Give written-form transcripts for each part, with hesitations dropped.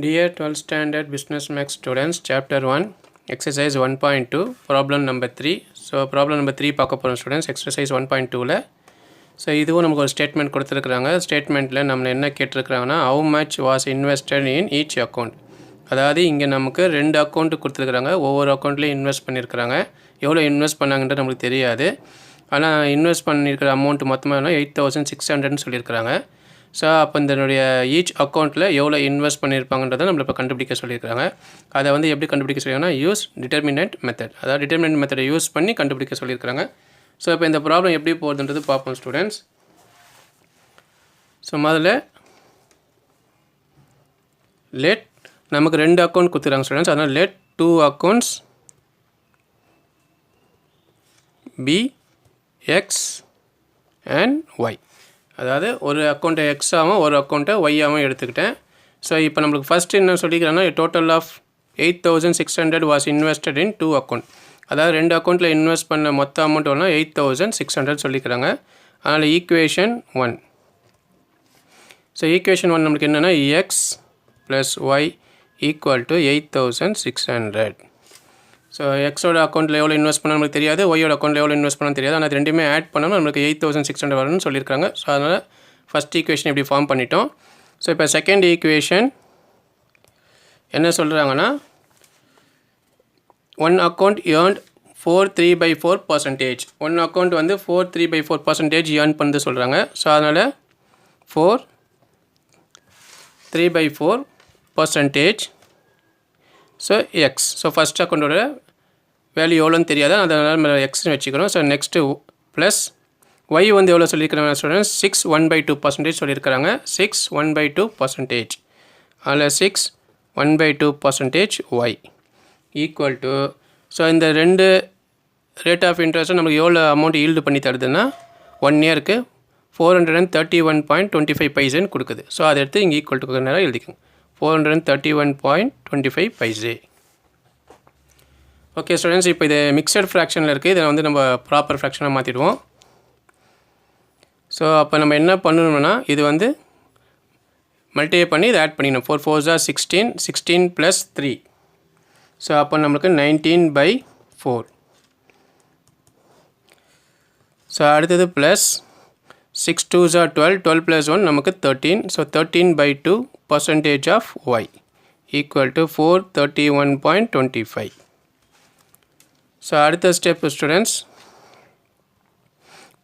Dear 12th Standard Business Max students, Chapter 1, Exercise 1.2, Problem number 3. So, Problem number 3 பார்க்க போகிறோம் students, Exercise 1.2ல. So இதுவும் நமக்கு ஒரு statement கொடுத்துருக்குறாங்க. ஸ்டேட்மெண்ட்டில் நம்ம என்ன கேட்டிருக்கிறாங்கன்னா, how much was invested in each account. அதாவது இங்கே நமக்கு 2 அக்கௌண்ட்டு கொடுத்துருக்குறாங்க. ஒவ்வொரு அக்கௌண்ட்லேயும் இன்வெஸ்ட் பண்ணியிருக்கிறாங்க. எவ்வளோ இன்வெஸ்ட் பண்ணாங்கன்றது நமக்கு தெரியாது. ஆனால் இன்வெஸ்ட் பண்ணியிருக்கிற அமௌண்ட் மொத்தமாக 8,600ன்னு சொல்லியிருக்கிறாங்க. ஸோ அப்போ இதனுடைய ஈச் அக்கௌண்ட்டில் எவ்வளோ இன்வெஸ்ட் பண்ணியிருப்பாங்கன்றதை நம்மளை இப்போ கண்டுபிடிக்க சொல்லியிருக்காங்க. அதை வந்து எப்படி கண்டுபிடிக்க சொல்லியிருக்காங்கன்னா யூஸ் டிட்டர்மினன்ட் மெத்தட், அதாவது டிட்டர்மினன்ட் மெத்தடை யூஸ் பண்ணி கண்டுபிடிக்க சொல்லியிருக்காங்க. ஸோ இப்போ இந்த ப்ராப்ளம் எப்படி போகுதுன்றது பார்ப்போம் ஸ்டூடெண்ட்ஸ். ஸோ முதல்ல லெட் நமக்கு 2 அக்கௌண்ட் கொடுத்துருக்காங்க ஸ்டூடெண்ட்ஸ். அதனால் let 2 accounts be X and Y. அதாவது ஒரு அக்கௌண்ட்டை எக்ஸாகவும் ஒரு அக்கௌண்ட்டை ஒய்யாகவும் எடுத்துக்கிட்டேன். ஸோ இப்போ நம்மளுக்கு ஃபஸ்ட்டு என்ன சொல்லிக்கிறேன்னா total of 8,600 was invested in 2 account. அதாவது 2 அக்கௌண்ட்டில் இன்வெஸ்ட் பண்ண மொத்த அமௌண்ட் எவ்வளோ 8,600 சொல்லிக்கிறாங்க. அதனால் ஈக்குவேஷன் 1. ஸோ ஈக்குவேஷன் 1 நம்மளுக்கு என்னென்னா X plus Y equal to 8,600. So எக்ஸோட அக்கௌண்ட்டில் எவ்வளோ இன்வெஸ்ட் பண்ண நமக்கு தெரியாது, ஒய்யோட அக்கௌண்ட்டில் எவ்வளோ இன்வெஸ்ட் பண்ணணும் தெரியாது. ஆனால் அது ரெண்டுமே ஆட் பண்ணணும் நம்மளுக்கு 8,600 வரும்னு சொல்லியிருக்காங்க. ஸோ அதனால் ஃபஸ்ட் ஈக்குவேஷன் இப்படி ஃபார்ம் பண்ணிட்டோம். ஸோ இப்போ செகண்ட் ஈக்குவேஷன் என்ன சொல்கிறாங்கன்னா 1 அக்கௌண்ட் ஏர்ன்ட் 4/3/4%. 1 அக்கௌண்ட் வந்து 4/3/4% ஏர்ன் பண்ணது சொல்கிறாங்க. ஸோ அதனால் 4/3/4%. So x. ஸோ ஃபஸ்ட் அக்கௌண்ட்டோட வேல்யூ எவ்வளோன்னு தெரியாது, அதனால் நம்ம எக்ஸ்னு வச்சுக்கிறோம். ஸோ நெக்ஸ்ட்டு ப்ளஸ் ஒய் வந்து எவ்வளோ சொல்லியிருக்கிறாங்க ஸ்டூடெண்ட்ஸ் 6 1/2% சொல்லியிருக்கிறாங்க. 6 1/2%. அதில் 6 1/2% ஒய் ஈக்குவல் டு, ஸோ இந்த 2 ரேட் ஆஃப் இன்ட்ரெஸ்ட்டும் நமக்கு எவ்வளோ அமௌண்ட் ஈல்டு பண்ணி தருதுன்னா 1 இயருக்கு 431.25 பைசேன்னு கொடுக்குது. ஸோ அதை எடுத்து இங்கே ஈக்குவல் டு நேரம் எழுதிக்கோங்க 431.25 பைசே. ஓகே ஸ்டூடெண்ட்ஸ், இப்போ இது மிக்சட் ஃப்ராக்ஷனில் இருக்குது. இதை வந்து நம்ம ப்ராப்பர் ஃப்ராக்ஷனாக மாற்றிடுவோம். ஸோ அப்போ நம்ம என்ன பண்ணணும்னா இது வந்து மல்டிப்ளை பண்ணி இதை ஆட் பண்ணிடணும். 4 4s are 16, 16 + 3. ஸோ அப்போ நம்மளுக்கு 19/4. ஸோ அடுத்தது ப்ளஸ் 6 2s are 12, 12 + 1 நமக்கு 13. So 13/2% of Y equal to 431.25. So அடுத்த ஸ்டெப் ஸ்டூடெண்ட்ஸ்,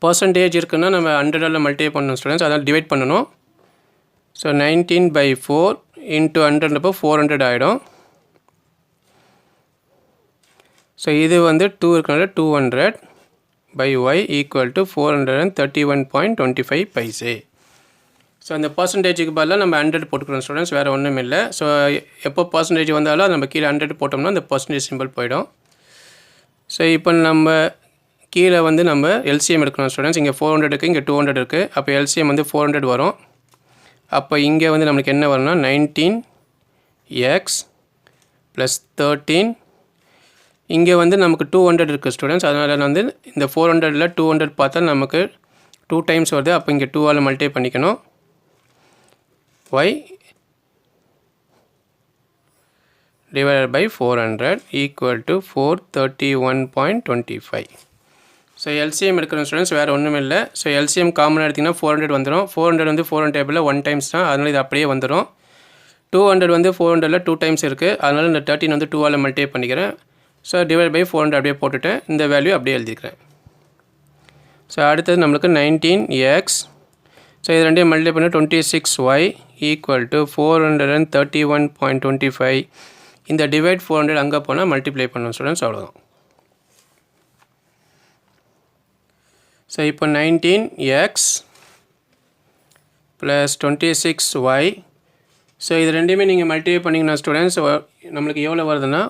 பர்சன்டேஜ் இருக்குன்னா நம்ம 100ஆல் மல்டிப்ளை பண்ணணும் ஸ்டூடெண்ட்ஸ், அதனால் டிவைட் பண்ணணும். ஸோ 19/4 இன்ட்டு 100 400 ஆகிடும். ஸோ இது வந்து 2 இருக்கனால 200/y equal to 431.25 paise. So அந்த பர்சன்டேஜுக்கு பதிலாக நம்ம 100 போட்டுக்கிறோம் ஸ்டூடெண்ட்ஸ், வேறு ஒன்றும் இல்லை. ஸோ எப்போ பர்சன்டேஜ் வந்தாலும் அது நம்ம கீழே 100 போட்டோம்னா அந்த பர்சன்டேஜ் சிம்பிள் போயிடும். ஸோ இப்போ நம்ம கீழே வந்து நம்ம எல்சிஎம் எடுக்கணும் ஸ்டூடெண்ட்ஸ். இங்கே 400 இருக்குது, இங்கே 200 இருக்குது. அப்போ எல்சிஎம் வந்து 400 வரும். அப்போ இங்கே வந்து நம்மளுக்கு என்ன வரும்னா 19x + 13. இங்கே வந்து நமக்கு 200 இருக்குது ஸ்டூடெண்ட்ஸ், அதனால் வந்து இந்த 400ல் 200 பார்த்தா நமக்கு 2 டைம்ஸ் வருது. அப்போ இங்கே 2ஆல் மல்டிப்ளை பண்ணிக்கணும். y divided by 400 equal to 431.25. So LCM எடுக்கணும் ஸ்டூடெண்ட்ஸ், வேறு ஒன்றும் இல்லை. ஸோ எல்சிஎம் காமனாக எடுத்திங்கன்னா 400 வந்துடும். 400 வந்து 400 டேபிளில் 1 டைம்ஸ் தான், அதனால் இது அப்படியே வந்துடும். 200 வந்து 400ல் 2 டைம்ஸ் இருக்குது, அதனால் இந்த 13 வந்து 2ஆல் மல்டிப்ளை பண்ணிக்கிறேன். ஸோ டிவைட் பை 400 அப்படியே போட்டுட்டேன், இந்த வேல்யூ அப்படியே எழுதிக்கிறேன். ஸோ அடுத்தது நம்மளுக்கு 19x. ஸோ இது ரெண்டையும் மல்டிப்ளை பண்ணி 26y ஈக்குவல் டு 431.25. இந்த டிவைட் 400 அங்கே போனால் மல்டிப்ளை பண்ணணும் ஸ்டூடெண்ட்ஸ், அவ்வளோதான். ஸோ இப்போ 19x + 26y. ஸோ இது ரெண்டுமே நீங்கள் மல்டிப்ளை பண்ணிங்கன்னா ஸ்டூடெண்ட்ஸ் நம்மளுக்கு எவ்வளோ வருதுன்னா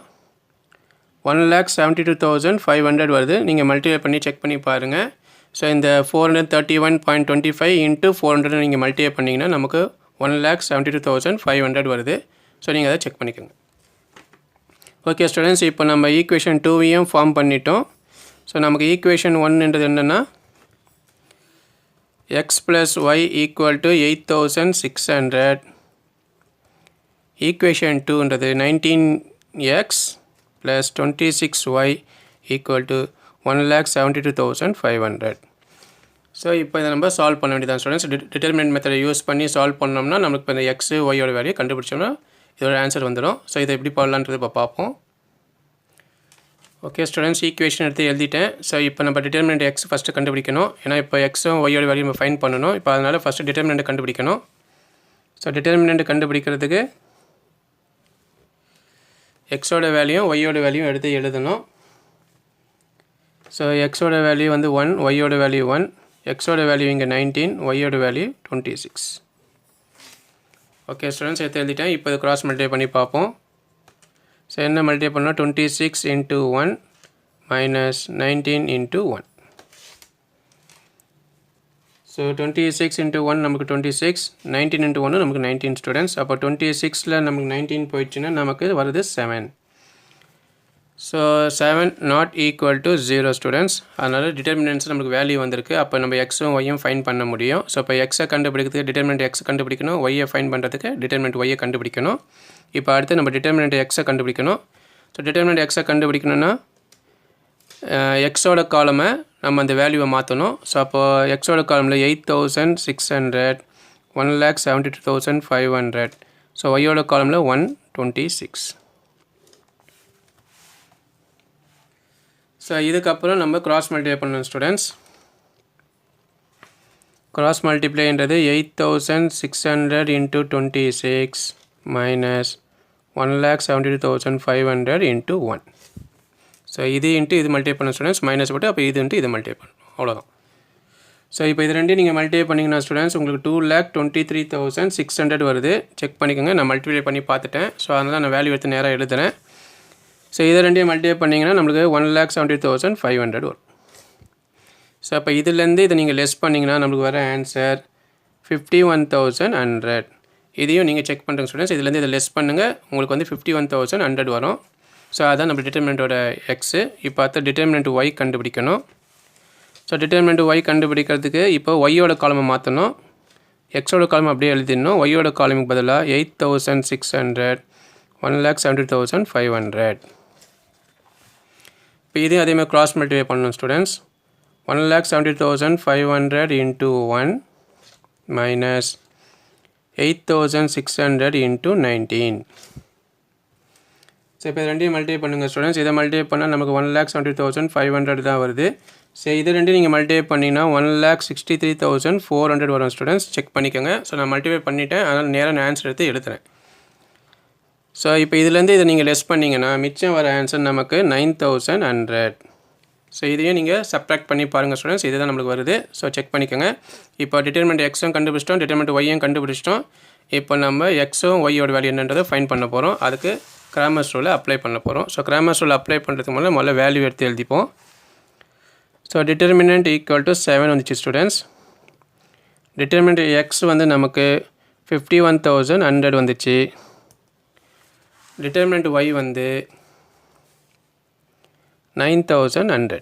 1,72,500 வருது. நீங்கள் மல்டிப்ளை பண்ணி செக் பண்ணி பாருங்கள். ஸோ இந்த 431.25 இன்ட்டு 400 நீங்கள் மல்டிப்ளை பண்ணிங்கன்னா நமக்கு 1,72,500 வருது. ஸோ நீங்கள் அதை செக் பண்ணிக்கோங்க. ஓகே ஸ்டூடெண்ட்ஸ், இப்போ நம்ம ஈக்குவேஷன் 2வையும் ஃபார்ம் பண்ணிட்டோம். ஸோ நமக்கு ஈக்குவேஷன் 1ன்றது என்னென்னா x plus y equal to 8,600 ஈக்குவேஷன் 2ன்றது 19x + 26y = 1,72,500. ஸோ இப்போ இதை நம்ம சால்வ் பண்ண வேண்டியதான் ஸ்டூடெண்ட்ஸ். டிட்டர்மினன்ட் மெத்தடை யூஸ் பண்ணி சால்வ் பண்ணோம்னா நமக்கு இப்போ இந்த எக்ஸு ஒய்யோட வேல்யூ கண்டுபிடிச்சோம்னா இதோட ஆன்சர் வந்துடும். ஸோ இதை எப்படி பண்ணலான்றது இப்போ பார்ப்போம். ஓகே ஸ்டூடெண்ட்ஸ், ஈக்குவேஷன் எடுத்து எழுதிட்டேன். ஸோ இப்போ நம்ம டிட்டர்மினன்ட் எக்ஸ் ஃபஸ்ட்டு கண்டுபிடிக்கணும். ஏன்னா இப்போ எக்ஸும் ஒய்யோட வேல்யூ நம்ம ஃபைண்ட் பண்ணணும். இப்போ அதனால் ஃபஸ்ட்டு டிட்டர்மினன்ட் கண்டுபிடிக்கணும். ஸோ டிட்டர்மினன்ட் கண்டுபிடிக்கிறதுக்கு எக்ஸோட வேல்யூயும் ஒய்யோட வேல்யூயும் எடுத்து எழுதணும். ஸோ எக்ஸோட வேல்யூ வந்து 1, ஒய்யோட வேல்யூ 1. எக்ஸோட வேல்யூ இங்கே 19, ஒய்யோட வேல்யூ 26. ஓகே ஸ்டூடெண்ட்ஸ், எடுத்து எழுதிட்டேன். இப்போ இது கிராஸ் மல்டிப்ளை பண்ணி பார்ப்போம். ஸோ என்ன மல்டிப்ளை பண்ணால் 26 × 1 - 19 × 1. ஸோ 26 × 1 நமக்கு 26, 19 × 1 நமக்கு 19 ஸ்டூடெண்ட்ஸ். அப்போ 26ல் நமக்கு 19 போயிடுச்சுன்னா நமக்கு வருது 7. So 7 ≠ 0 students. அதனால் டிட்டர்மினன்ட்ஸ் நமக்கு வேல்யூ வந்திருக்கு. அப்போ நம்ம எக்ஸும் ஒய்யும் ஃபைன் பண்ண முடியும். ஸோ இப்போ எக்ஸை கண்டுபிடிக்கிறதுக்கு டிட்டர்மினன்ட் எக்ஸ் கண்டுபிடிக்கணும், ஒய்யை ஃபைன் பண்ணுறதுக்கு டிட்டர்மினன்ட் ஒய்யை கண்டுபிடிக்கணும். இப்போ அடுத்து நம்ம டிட்டர்மினன்ட் எக்ஸை கண்டுபிடிக்கணும். ஸோ டிட்டர்மினன்ட் எக்ஸை கண்டுபிடிக்கணும்னா எக்ஸோட காலமை நம்ம அந்த வேல்யூவை மாற்றணும். ஸோ அப்போது எக்ஸோட காலமில் 8,600, 1,72,500. ஸோ ஒய்யோட காலமில் 126. ஸோ இதுக்கப்புறம் நம்ம கிராஸ் மல்டிப்ளை பண்ணணும் ஸ்டூடெண்ட்ஸ். கிராஸ் மல்டிப்ளைன்றது 8,600 × 26 - 1,72,500 × 1. ஸோ இது இன்ட்டு இது மல்டிப்ளை பண்ண ஸ்டூடெண்ட்ஸ், மைனஸ் போட்டு அப்போ இது இன்ட்டு இது மல்டிப்ளை பண்ணணும், அவ்வளோதான். ஸோ இப்போ இது ரெண்டையும் நீங்கள் மல்டிப்ளை பண்ணிங்கன்னா ஸ்டூடெண்ட்ஸ் உங்களுக்கு 2,23,600 வருது. செக் பண்ணிக்கோங்க, நான் மல்டிப்ளை பண்ணி பார்த்துட்டேன். ஸோ அதனால் நான் வேல்யூ எடுத்து நேராக எழுதுறேன். ஸோ இதை ரெண்டையும் மல்டிப்ளை பண்ணிங்கன்னா நம்மளுக்கு 1,70,500 வரும். ஸோ அப்போ இதுலேருந்து இதை நீங்கள் லெஸ் பண்ணிங்கன்னா நம்மளுக்கு வர ஆன்சர் 51,100. இதையும் நீங்கள் செக் பண்ணுறங்க ஸ்டூடெண்ட்ஸ். இதுலேருந்து இதை லெஸ் பண்ணுங்கள், உங்களுக்கு வந்து 51,100 வரும். ஸோ அதான் நம்ம டிட்டர்மினன்ட்டோட எக்ஸு. இப்போ அடுத்த டிட்டர்மினன்ட் ஒய் கண்டுபிடிக்கணும். ஸோ டிட்டர்மினன்ட் ஒய் கண்டுபிடிக்கிறதுக்கு இப்போ ஒய்யோட காலமை மாற்றணும். எக்ஸோட காலம் அப்படியே எழுதிடணும். ஒய்யோட காலமுக்கு பதிலாக 8,600, 1,70,500. இப்போ இதையும் அதேமாதிரி கிராஸ் மல்டிப்ளை பண்ணணும் ஸ்டூடெண்ட்ஸ். 1,70,500 × 1 - 8,600 × 19. ஸோ இப்போ இது ரெண்டையும் மல்டிப்ளை பண்ணுங்கள் ஸ்டூடெண்ட்ஸ். இதை மல்டிப்ளை பண்ணால் நமக்கு 1,70,500 தான் வருது. ஸோ இது ரெண்டையும் நீங்கள் மல்டிப்ளை பண்ணிங்கன்னா 1,63,400 வரும் ஸ்டூடெண்ட்ஸ். செக் பண்ணிக்கோங்க. ஸோ நான் மல்டிப்ளை பண்ணிவிட்டேன், அதனால் நேராக நான் ஆன்சர் எடுத்து எழுதுறேன். ஸோ இப்போ இதுலேருந்து இதை நீங்கள் லெஸ் பண்ணிங்கன்னா மிச்சம் வர ஆன்சர் நமக்கு 9,100. ஸோ இதையும் நீங்கள் சப்ட்ராக்ட் பண்ணி பாருங்கள் ஸ்டூடெண்ட்ஸ். இதுதான் நம்மளுக்கு வருது. ஸோ செக் பண்ணிக்கோங்க. இப்போ டிட்டர்மினன்ட் எக்ஸும் கண்டுபிடிச்சிட்டோம், டிட்டர்மினன்ட் ஒய்யும் கண்டுபிடிச்சிட்டோம். இப்போ நம்ம எக்ஸும் ஒய்யோட வேல்யூ என்னன்றதை ஃபைண்ட் பண்ண போகிறோம். அதுக்கு கிராமர்ஸ் ரூலை அப்ளை பண்ண போகிறோம். ஸோ கிராமர்ஸ் ரூல் அப்ளை பண்ணுறதுக்கு முதல்ல வேல்யூ எடுத்து எழுதிப்போம். ஸோ டிட்டர்மினன்ட் = 7 வந்துச்சு ஸ்டூடெண்ட்ஸ். டிட்டர்மினன்ட் எக்ஸ் வந்து நமக்கு 51,100 வந்துச்சு. டிட்டர்மினன்ட் ஒய் வந்து 9,100.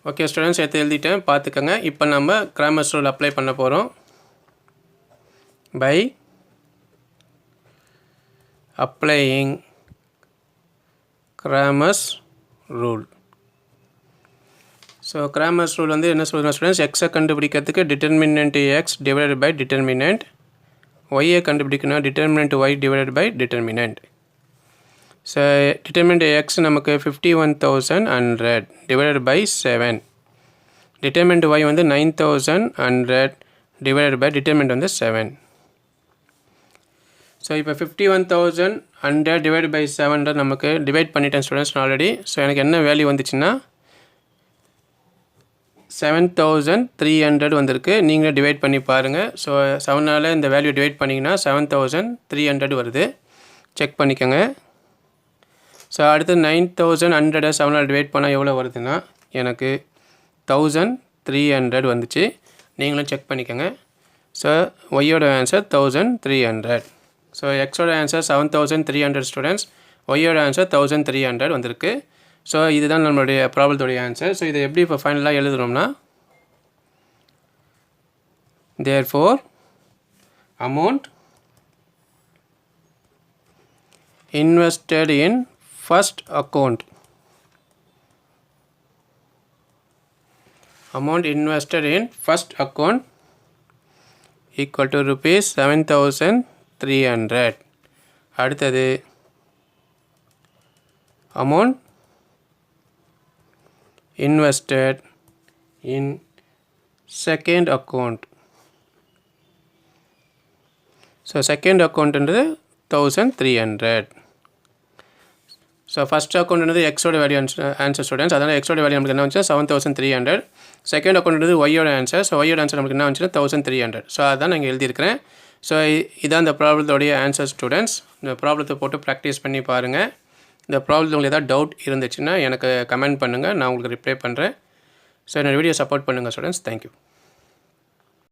ஓகே ஸ்டூடெண்ட்ஸ், எடுத்து எழுதிட்டேன், பார்த்துக்கோங்க. இப்போ நம்ம கிராமர்ஸ் ரூல் அப்ளை பண்ண போகிறோம். By applying Cramer's rule. So Cramer's rule வந்து என்ன சொல்லுங்கள் ஸ்டூடெண்ட்ஸ், எக்ஸை கண்டுபிடிக்கிறதுக்கு determinant x divided by determinant, ஒய்யை கண்டுபிடிக்கணும் determinant y divided by determinant. So determinant x நமக்கு 51,100 டிவைடட் பை 7. டிட்டர்மினன்ட் ஒய் வந்து 9,100 டிவைடட் பை டிட்டர்மினன்ட் வந்து 7. ஸோ இப்போ 51,100 டிவைட் பை 700 நமக்கு டிவைட் பண்ணிட்டேன் ஸ்டூடெண்ட்ஸ் ஆல்ரெடி. ஸோ எனக்கு என்ன வேல்யூ வந்துச்சுன்னா 7,300 வந்திருக்கு. நீங்களே டிவைட் பண்ணி பாருங்கள். ஸோ 7ஆல் இந்த வேல்யூ டிவைட் பண்ணிங்கன்னா 7,300 வருது. செக் பண்ணிக்கோங்க. ஸோ அடுத்து 9,100 7ஆல் டிவைட் பண்ணால் எவ்வளோ வருதுன்னா எனக்கு 1,300 வந்துச்சு. நீங்களும் செக் பண்ணிக்கோங்க. ஸோ ஒய்யோட ஆன்சர் 1,300. ஸோ எக்ஸோட ஆன்சர் 7,300 ஸ்டூடெண்ட்ஸ். ஒய்யோட ஆன்சர் 1,300 வந்திருக்கு. ஸோ இதுதான் நம்மளுடைய ப்ராப்ளத்தோடைய ஆன்சர். ஸோ இதை எப்படி இப்போ ஃபைனலாக எழுதுகிறோம்னா therefore amount invested in first account equal to rupees 7,300. அடுத்தது amount invested in second account. So second account is 1,300. So first account is x oda value answer students. அதனால x oda value நமக்கு என்ன வந்துச்சு 7,300. second account is y oda answer. So y oda answer நமக்கு என்ன வந்துச்சு 1,300. So அதான் நான் எழுதி இருக்கேன். So இதான் இந்த ப்ராப்ளத்தோட ஆன்சர் ஸ்டூடெண்ட்ஸ். இந்த ப்ராப்ளத்தை போட்டு ப்ராக்டிஸ் பண்ணி பாருங்கள். இந்த ப்ராப்ளத்தில் உங்களுக்கு ஏதாவது டவுட் இருந்துச்சுன்னா எனக்கு கமெண்ட் பண்ணுங்கள், நான் உங்களுக்கு ரிப்ளை பண்ணுறேன். ஸோ என்னோடய வீடியோ சப்போர்ட் பண்ணுங்கள் ஸ்டூடெண்ட்ஸ். தேங்க்யூ.